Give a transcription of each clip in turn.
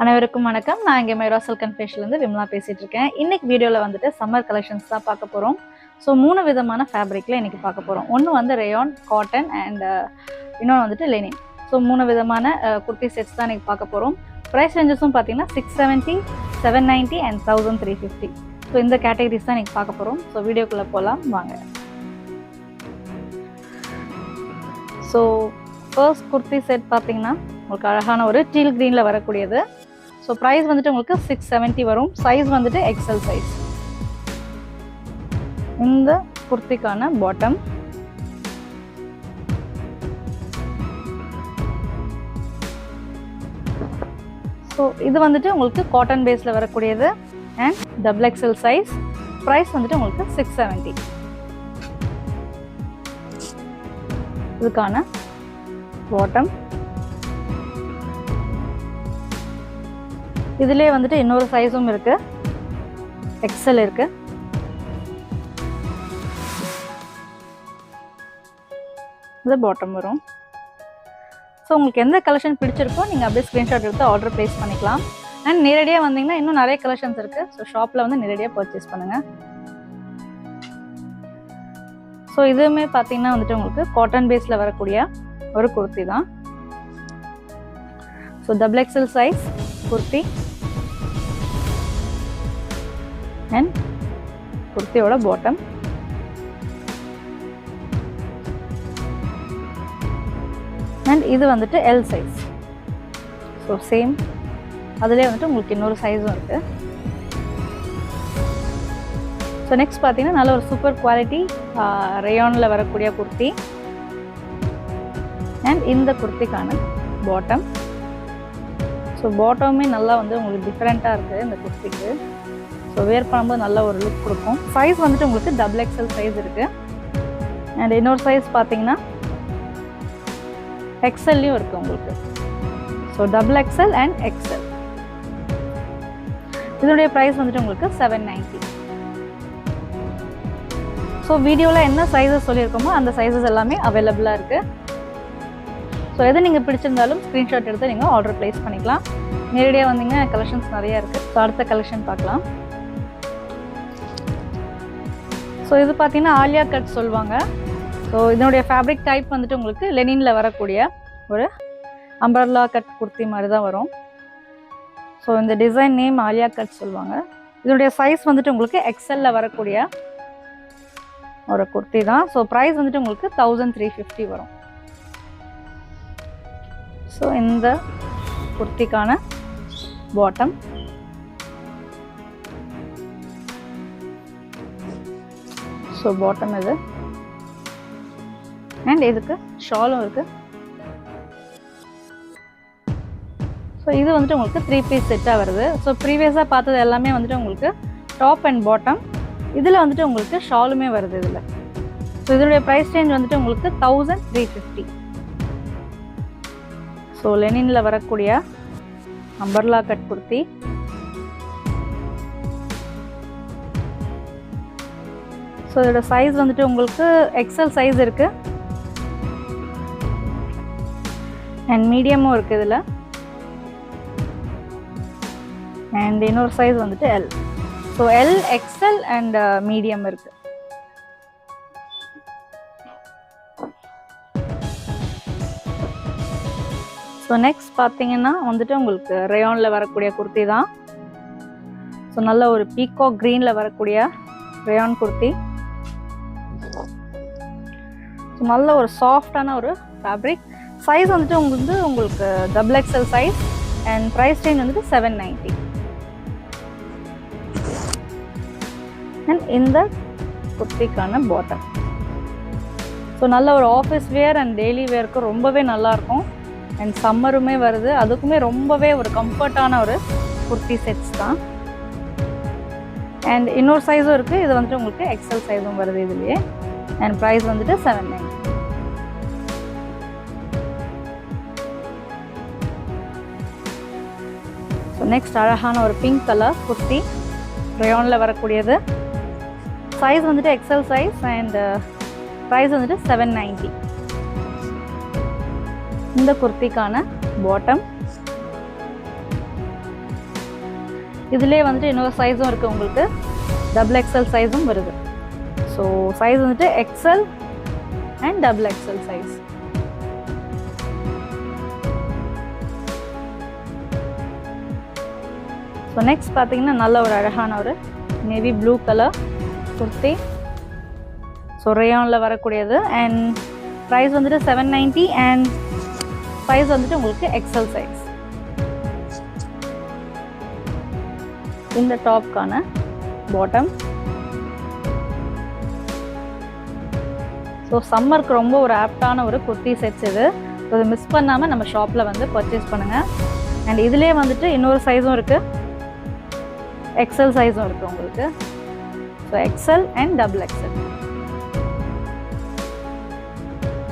அனைவருக்கும் வணக்கம். நான் இங்கே மைரா சில்க் அண்ட் ஃபேஷன்லேருந்து விமலா பேசிகிட்டு இருக்கேன். இன்றைக்கி வீடியோவில் வந்துட்டு சம்மர் கலெக்ஷன்ஸ் தான் பார்க்க போகிறோம். ஸோ 3 விதமான ஃபேப்ரிக்கில் இன்றைக்கி பார்க்க போகிறோம். ஒன்று வந்து ரேயான், காட்டன் அண்ட் இன்னொன்று வந்துட்டு லெனின். ஸோ 3 விதமான குர்த்தி செட்ஸ் தான் இன்றைக்கி பார்க்க போகிறோம். ப்ரைஸ் ரேஞ்சஸும் பார்த்தீங்கன்னா 670, 790 அண்ட் 1350. ஸோ இந்த கேட்டகரிஸ் தான் இன்றைக்கி பார்க்க போகிறோம். ஸோ வீடியோக்குள்ளே போகலாம் வாங்க. ஸோ ஃபர்ஸ்ட் குர்த்தி செட் பார்த்தீங்கன்னா உங்களுக்கு அழகான ஒரு டீல் க்ரீனில் வரக்கூடியது. ஸோ ப்ரைஸ் வந்துட்டு உங்களுக்கு 670 வரும். சைஸ் வந்துட்டு எக்ஸல் சைஸ். இந்த குர்த்திக்கான பாட்டம், ஸோ இது வந்துட்டு உங்களுக்கு காட்டன் பேஸில் வரக்கூடியது and double XL size. Price வந்துட்டு உங்களுக்கு 670. இதுக்கான பாட்டம், இதுலேயே வந்துட்டு இன்னொரு சைஸும் இருக்கு, எக்ஸல் இருக்கு. இது பாட்டம் வரும். ஸோ உங்களுக்கு எந்த கலெக்ஷன் பிடிச்சிருக்கோ நீங்கள் அப்படியே ஸ்க்ரீன்ஷாட் எடுத்து ஆர்டர் ப்ளேஸ் பண்ணிக்கலாம். அண்ட் நேரடியாக வந்தீங்கன்னா இன்னும் நிறைய கலெக்ஷன்ஸ் இருக்கு. ஸோ ஷாப்பில் வந்து நேரடியாக பர்ச்சேஸ் பண்ணுங்க. ஸோ இதுவுமே பார்த்தீங்கன்னா வந்துட்டு உங்களுக்கு காட்டன் பேஸில் வரக்கூடிய ஒரு குர்த்தி தான். So double XL size kurti and குர்த்தியோட பாட்டம். அண்ட் இது வந்துட்டு எல் சைஸ். ஸோ சேம் அதுலேயே வந்துட்டு உங்களுக்கு இன்னொரு சைஸும் இருக்குது. ஸோ நெக்ஸ்ட் பார்த்தீங்கன்னா நல்ல ஒரு சூப்பர் குவாலிட்டி ரேயானில் வரக்கூடிய குர்த்தி அண்ட் இந்த குர்த்திக்கான பாட்டம். ஸோ பாட்டமுமே நல்லா வந்து உங்களுக்கு டிஃப்ரெண்ட்டாக இருக்குது இந்த குர்த்திக்கு. ஸோ வேர் பண்ணும்போது நல்ல ஒரு லுக் கொடுக்கும். சைஸ் வந்துட்டு உங்களுக்கு டபுள் எக்ஸல் சைஸ் இருக்குது. அண்ட் இன்னொரு சைஸ் பார்த்தீங்கன்னா எக்ஸல்லையும் இருக்குது உங்களுக்கு. So double XL and XL. இதனுடைய ப்ரைஸ் வந்துட்டு உங்களுக்கு 790. ஸோ வீடியோவில் என்ன சைஸஸ் சொல்லியிருக்கோமோ அந்த சைஸஸ் எல்லாமே அவைலபிளாக இருக்குது. ஸோ எது நீங்கள் பிடிச்சிருந்தாலும் ஸ்க்ரீன்ஷாட் எடுத்து நீங்கள் ஆர்டர் ப்ளேஸ் பண்ணிக்கலாம். நேரடியாக வந்தீங்கன்னா கலெக்ஷன்ஸ் நிறையா இருக்குது. ஸோ அடுத்த கலெக்ஷன் பார்க்கலாம். ஸோ இது பார்த்தீங்கன்னா ஆலியா கட் சொல்லுவாங்க. ஸோ இதனுடைய ஃபேப்ரிக் டைப் வந்துட்டு உங்களுக்கு லெனினில் வரக்கூடிய ஒரு அம்பர்லா கட் குர்த்தி மாதிரி தான் வரும். ஸோ இந்த டிசைன் நேம் ஆலியா கட் சொல்லுவாங்க. இதனுடைய சைஸ் வந்துட்டு உங்களுக்கு எக்ஸல்ல வரக்கூடிய ஒரு குர்த்தி தான். ஸோ ப்ரைஸ் வந்துட்டு உங்களுக்கு 1350 வரும். ஸோ இந்த குர்த்திக்கான பாட்டம், ஸோ பாட்டம் இது அண்ட் இதுக்கு ஷாலும் இருக்கு. ஸோ இது வந்துட்டு உங்களுக்கு 3 பீஸ் செட்டாக வருது. ஸோ ப்ரீவியஸாக பார்த்தது எல்லாமே வந்துட்டு உங்களுக்கு டாப் அண்ட் பாட்டம். இதில் வந்துட்டு உங்களுக்கு ஷாலுமே வருது இதில். ஸோ இதனுடைய ப்ரைஸ் ரேஞ்ச் வந்துட்டு உங்களுக்கு 1350. ஸோ லெனினில் வரக்கூடிய அம்பர்லா கட் குர்த்தி. ஸோ இதோட சைஸ் வந்துட்டு உங்களுக்கு எக்ஸல் சைஸ் இருக்குது அண்ட் மீடியமும் இருக்குது இதில். அண்ட் இன்னொரு சைஸ் வந்துட்டு L. So L, XL and medium இருக்குது. ஸோ நெக்ஸ்ட் பார்த்தீங்கன்னா வந்துட்டு உங்களுக்கு ரேயானில் வரக்கூடிய குர்த்தி தான். ஸோ நல்ல ஒரு பீகாக் க்ரீனில் வரக்கூடிய ரேயான் குர்த்தி. ஸோ நல்ல ஒரு சாஃப்டான ஒரு ஃபேப்ரிக். சைஸ் வந்துட்டு உங்களுக்கு double XL size and price range வந்துட்டு 790. அண்ட் இந்த குர்த்திக்கான பாட்டம். ஸோ நல்ல ஒரு ஆஃபீஸ் வேர் அண்ட் டெய்லி வேருக்கு ரொம்பவே நல்லாயிருக்கும். அண்ட் சம்மருமே வருது, அதுக்குமே ரொம்பவே ஒரு கம்ஃபர்டான ஒரு குர்த்தி செட்ஸ் தான். அண்ட் இன்னொரு சைஸும் இருக்குது. இது வந்துட்டு உங்களுக்கு எக்ஸல் சைஸும் வருது இதுலேயே. அண்ட் ப்ரைஸ் வந்துட்டு 790. ஸோ நெக்ஸ்ட் அழகான ஒரு பிங்க் கலர் குர்த்தி ரேயானில் வரக்கூடியது. சைஸ் வந்துட்டு எக்ஸல் சைஸ் அண்ட் ப்ரைஸ் வந்துட்டு 790. இந்த குர்த்திக்கான பாட்டம் இதிலே வந்துட்டு இன்னொரு சைஸும் இருக்குது உங்களுக்கு, டபுள் எக்ஸ்எல் சைஸும் வருது. ஸோ சைஸ் வந்துட்டு XL and double XL size. So next பார்த்தீங்கன்னா நல்ல ஒரு அழகான ஒரு navy blue colour kurti. So ரேயானில் வரக்கூடியது அண்ட் ப்ரைஸ் வந்துட்டு 790 அண்ட் சைஸ் வந்துட்டு உங்களுக்கு எக்ஸ்எல் சைஸ். இந்த டாப்க்கான பாட்டம். ஸோ சம்மருக்கு ரொம்ப ஒரு ஆப்டான ஒரு குர்த்தி செட்ஸ் இது. ஸோ இதை மிஸ் பண்ணாமல் நம்ம ஷாப்பில் வந்து பர்ச்சேஸ் பண்ணுங்கள். அண்ட் இதிலே வந்துட்டு இன்னொரு சைஸும் இருக்குது, எக்ஸ்எல் சைஸும் இருக்குது உங்களுக்கு. So XL and double XL.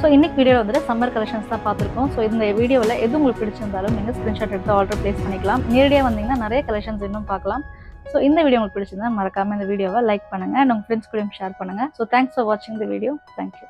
So இன்றைக்கி வீடியோவில் வந்துட்டு சம்மர் கலெக்ஷன்ஸ் தான் பார்த்துருக்கோம். ஸோ இந்த வீடியோவில் எது உங்களுக்கு பிடிச்சிருந்தாலும் நீங்கள் ஸ்க்ரீன்ஷாட் எடுத்து ஆர்டர் ப்ளேஸ் பண்ணிக்கலாம். நேரடியாக வந்தீங்கன்னா நிறைய கலெக்ஷன்ஸ் இன்னும் பார்க்கலாம். ஸோ இந்த வீடியோ உங்களுக்கு பிடிச்சிருந்தா மறக்காமல் இந்த வீடியோவை லைக் பண்ணுங்கள் அண்ட் உங்கள் ஃப்ரெண்ட்ஸ் கூடயும் ஷேர் பண்ணுங்கள். ஸோ தேங்க்ஸ் ஃபார் வாட்சிங் த வீடியோ. தேங்க்யூ.